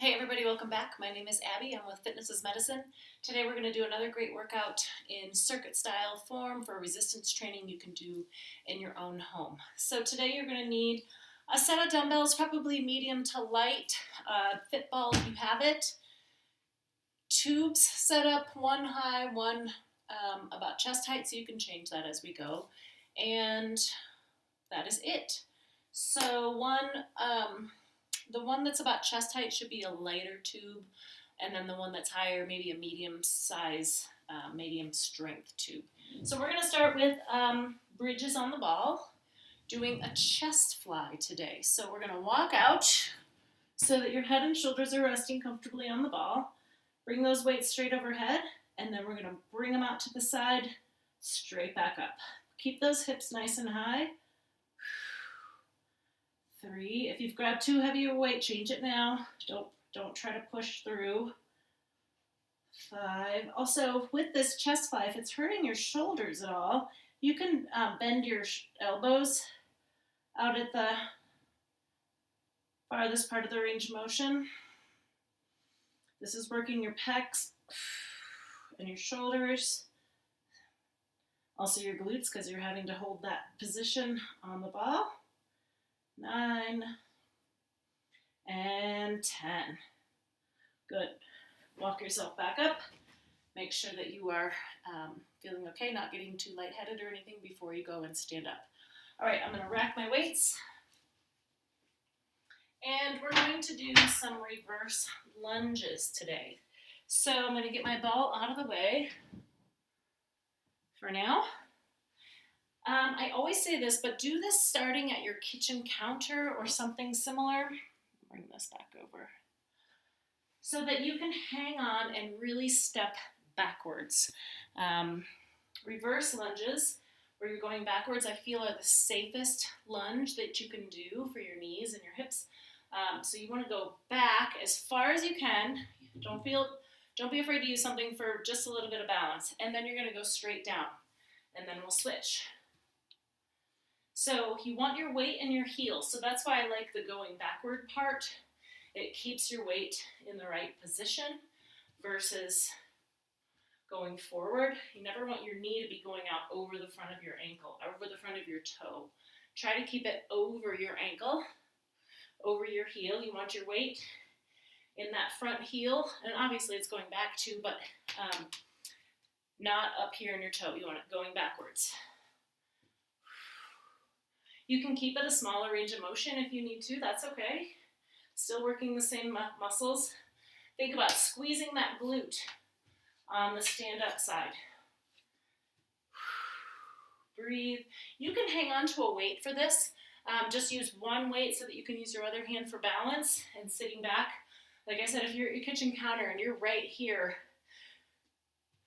Hey everybody, welcome back. My name is Abby. I'm with Fitness is Medicine. Today we're going to do another great workout in circuit style form for resistance training you can do in your own home. So today you're going to need a set of dumbbells, probably medium to light, fit ball if you have it, tubes set up, one high, one about chest height, so you can change that as we go, and that is it. So the one that's about chest height should be a lighter tube, and then the one that's higher, maybe a medium size, medium strength tube. So we're going to start with bridges on the ball, doing a chest fly today. So we're going to walk out so that your head and shoulders are resting comfortably on the ball. Bring those weights straight overhead, and then we're going to bring them out to the side, straight back up. Keep those hips nice and high. 3. If you've grabbed too heavy a weight, change it now. Don't try to push through. 5. Also, with this chest fly, if it's hurting your shoulders at all, you can bend your elbows out at the farthest part of the range of motion. This is working your pecs and your shoulders. Also your glutes, because you're having to hold that position on the ball. 9 and 10. Good. Walk yourself back up. Make sure that you are feeling okay, not getting too lightheaded or anything before you go and stand up. All right, I'm going to rack my weights. And we're going to do some reverse lunges today. So I'm going to get my ball out of the way for now. I always say this, but do this starting at your kitchen counter or something similar. Bring this back over. So that you can hang on and really step backwards. Reverse lunges, where you're going backwards, I feel are the safest lunge that you can do for your knees and your hips. So you want to go back as far as you can. Don't be afraid to use something for just a little bit of balance. And then you're going to go straight down. And then we'll switch. So you want your weight in your heels. So that's why I like the going backward part. It keeps your weight in the right position versus going forward. You never want your knee to be going out over the front of your ankle, over the front of your toe. Try to keep it over your ankle, over your heel. You want your weight in that front heel. And obviously it's going back too, but not up here in your toe. You want it going backwards. You can keep it a smaller range of motion if you need to. That's okay. Still working the same muscles. Think about squeezing that glute on the stand-up side. Breathe. You can hang on to a weight for this. Just use one weight so that you can use your other hand for balance and sitting back. Like I said, if you're at your kitchen counter and you're right here,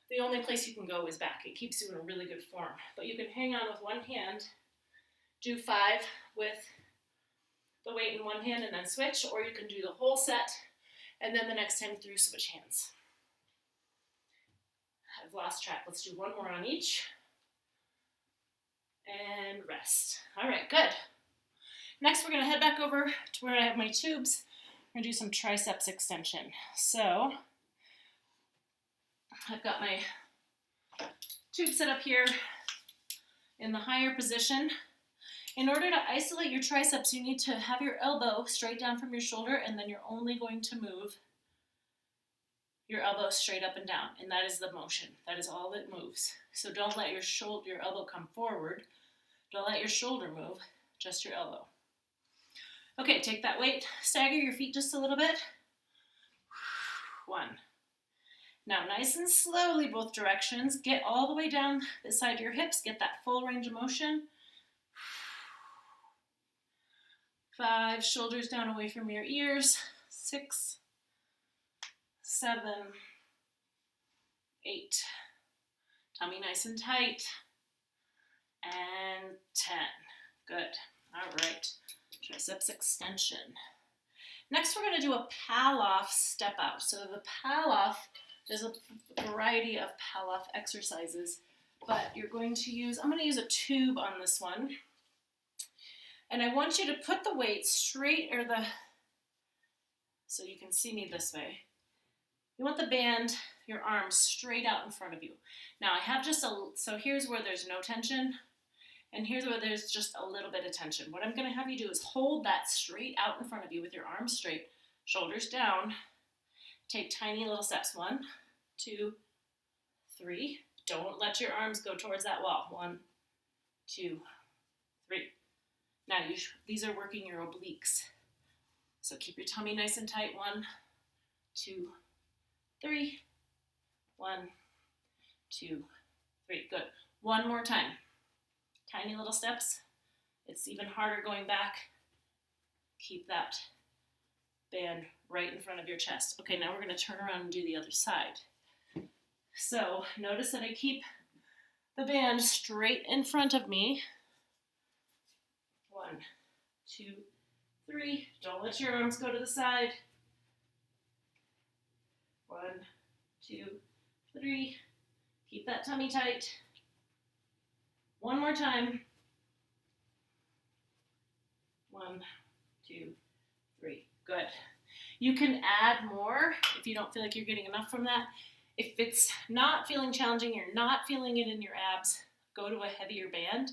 the only place you can go is back. It keeps you in a really good form. But you can hang on with one hand. Do 5 with the weight in one hand and then switch, or you can do the whole set and then the next time through switch hands. I've lost track. Let's do one more on each. And rest. All right, good. Next, we're going to head back over to where I have my tubes. We're going to do some triceps extension. So I've got my tube set up here in the higher position. In order to isolate your triceps, you need to have your elbow straight down from your shoulder, and then you're only going to move your elbow straight up and down, and that is the motion. That is all that moves. So don't let your elbow come forward. Don't let your shoulder move, just your elbow. Okay, take that weight, stagger your feet just a little bit. 1. Now, nice and slowly, both directions. Get all the way down beside your hips. Get that full range of motion. 5, shoulders down away from your ears. 6, 7, 8, tummy nice and tight. And 10. Good. All right. Triceps extension. Next, we're going to do a Pallof step out. So the Pallof, there's a variety of Pallof exercises, but I'm going to use a tube on this one. And I want you to put the weight straight, or so you can see me this way. You want the band, your arms straight out in front of you. Now I have so here's where there's no tension, and here's where there's just a little bit of tension. What I'm gonna have you do is hold that straight out in front of you with your arms straight, shoulders down. Take tiny little steps. 1, 2, 3. Don't let your arms go towards that wall. 1, 2, 3. Now these are working your obliques. So keep your tummy nice and tight. 1, 2, 3. 1, 2, 3. Good. One more time. Tiny little steps. It's even harder going back. Keep that band right in front of your chest. Okay, now we're going to turn around and do the other side. So notice that I keep the band straight in front of me. 1, 2, 3. Don't let your arms go to the side. 1, 2, 3. Keep that tummy tight. One more time. 1, 2, 3. Good. You can add more if you don't feel like you're getting enough from that. If it's not feeling challenging, you're not feeling it in your abs, go to a heavier band,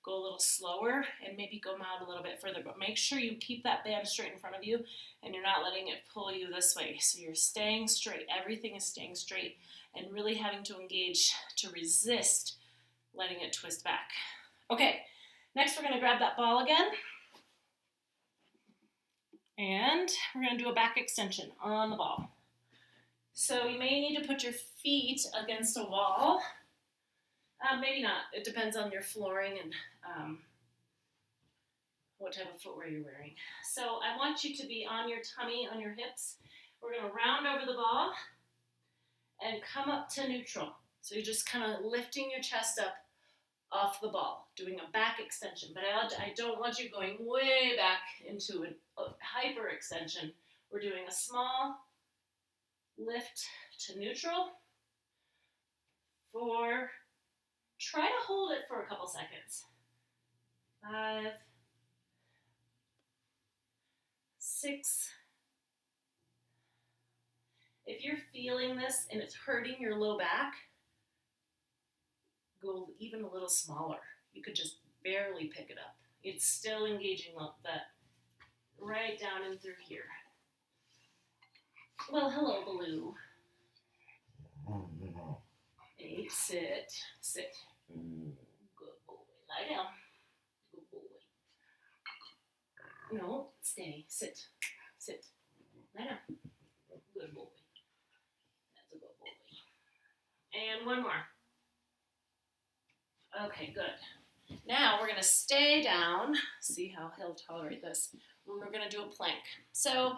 go a little slower, and maybe go out a little bit further. But make sure you keep that band straight in front of you and you're not letting it pull you this way. So you're staying straight. Everything is staying straight and really having to engage to resist letting it twist back. Okay, next we're going to grab that ball again. And we're going to do a back extension on the ball. So you may need to put your feet against a wall. Maybe not. It depends on your flooring and what type of footwear you're wearing. So I want you to be on your tummy, on your hips. We're going to round over the ball and come up to neutral. So you're just kind of lifting your chest up off the ball, doing a back extension. But I don't want you going way back into a hyper extension. We're doing a small lift to neutral. 4, try to hold it for a couple seconds. 5, 6. If you're feeling this and it's hurting your low back, go even a little smaller. You could just barely pick it up. It's still engaging that right down and through here. Well, hello, Baloo. 8, sit. Good boy. Lie down. Good boy. No, stay. Sit. Lie down. Good boy. That's a good boy. And one more. Okay, good. Now we're going to stay down. See how he'll tolerate this. We're going to do a plank. So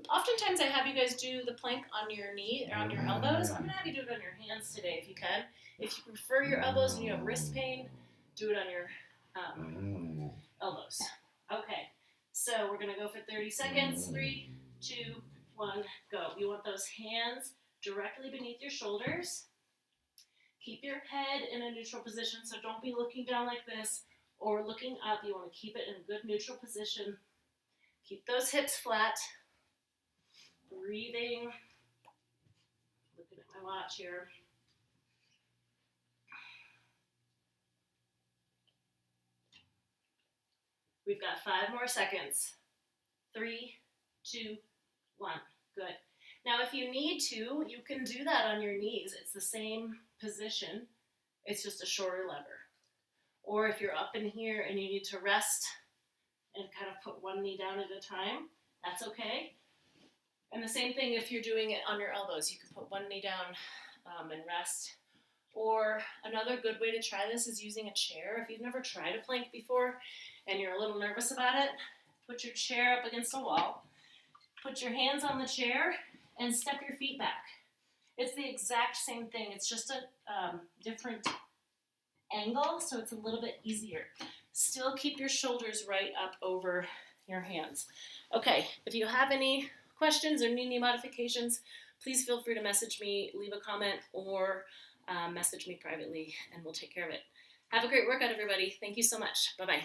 oftentimes I have you guys do the plank on your knee or on your elbows. I'm going to have you do it on your hands today if you can. If you prefer your elbows and you have wrist pain, do it on your elbows. Okay, so we're going to go for 30 seconds. 3, 2, 1, go. You want those hands directly beneath your shoulders. Keep your head in a neutral position, so don't be looking down like this or looking up. You want to keep it in a good neutral position. Keep those hips flat. Breathing. Looking at my watch here. We've got 5 more seconds. 3, 2, 1. Good. Now, if you need to, you can do that on your knees. It's the same position. It's just a shorter lever. Or if you're up in here and you need to rest and kind of put one knee down at a time, that's okay. And the same thing if you're doing it on your elbows. You can put one knee down and rest. Or another good way to try this is using a chair. If you've never tried a plank before and you're a little nervous about it, put your chair up against a wall. Put your hands on the chair and step your feet back. It's the exact same thing. It's just a different angle, so it's a little bit easier. Still keep your shoulders right up over your hands. Okay, if you have any questions or need any modifications, please feel free to message me, leave a comment, or message me privately, and we'll take care of it. Have a great workout, everybody. Thank you so much. Bye-bye.